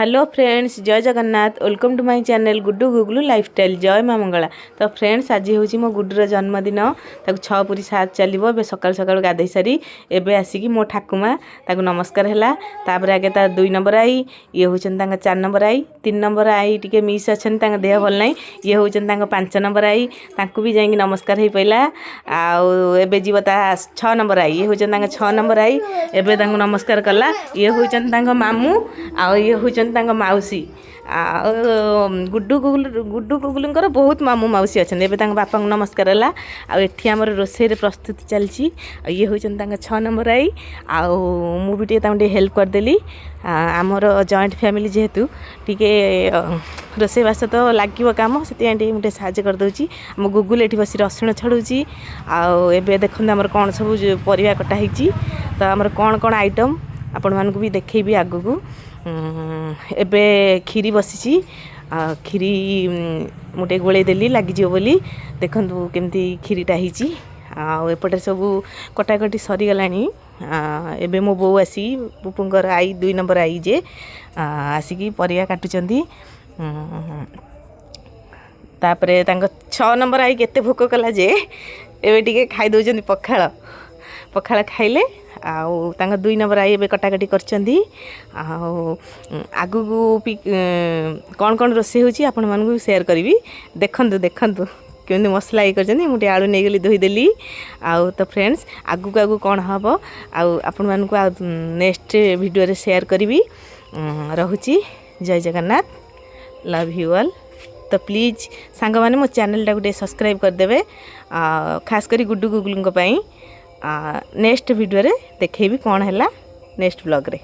Hello friends, जय Jagannath. Welcome to my channel Guddu Guglu lifestyle. जय माँ मंगला। तो फ्रेंड्स, आज हूँ मो गुड्डूर जन्मदिन। ताकू 6 पुरी 7 चलो ए सकाल सकाल गाधे सारी एबे आसिकी मो ठाकुमा ताकू नमस्कार है। तापर आगे 2 नंबर आई, ये हूँ 4 number I, 3 number I T miss अच्छे देह भल ना, ये हूँ 5 नंबर आई, ताकू भी जाकि नमस्कार हो पाला। आबे जीव 6 नंबर आई, ये हूँ 6 नंबर आई, एबे नमस्कार कला। ये हूँ मामू आ ये हूँ माउसी। गुड्डू गुगलूंकर बहुत मामू माउसी अच्छा। एवं बापा को नमस्कार है। आठी आम रोषे प्रस्तुति चलती। ये हूँ 6 नंबर आई। मुझे हेल्प करदेली। आमर जॉइंट फैमिली जेहेतु टी रोषेबास तो लगे कम से मुझे साहय करदे। आम गुगुल ये बस रसुण छड़ाऊँगी। आबे देखते आमर कौन सब परिवा कटाई। तो आमर कौन कौन आइटम आपण मानक भी देखी आगू। एबे खीरी बसी, खीरी मुटे गोलेदेली लगिज बोली। देखु केमती खीरीटा होपटे सब कटाकटी सरीगला। एबे मो बो आसी पुपुंकर आई 2 नंबर आई जे आसिकी परिया काटुचंदी। तापरे 6 नंबर आई केते भोक कला जे एबे टिके खाई दउचंदी पखाळ। पखाळ खाइले। आउ 2 नंबर आई एबे कटाकटी करचंदी। आगु कौन कौन रोषे होची आपण मानकु शेयर करी। देखंतु देखंतु केमती मसला ये करचंदी। मुटे आलू नै गेली धोई आउ तो फ्रेंड्स, आगु आगु कौन हम आपण मानकु नेक्स्ट वीडियो रे शेयर करी। रहुची। जय जगन्नाथ। Love you all. तो प्लीज सांग माने मो चैनल टा गुटे सब्सक्राइब कर देबे। खास करी गुड्डू गुगलू को पई नेक्स्ट वीडियो रे देखेबी कौन हैला नेक्स्ट ब्लॉग रे।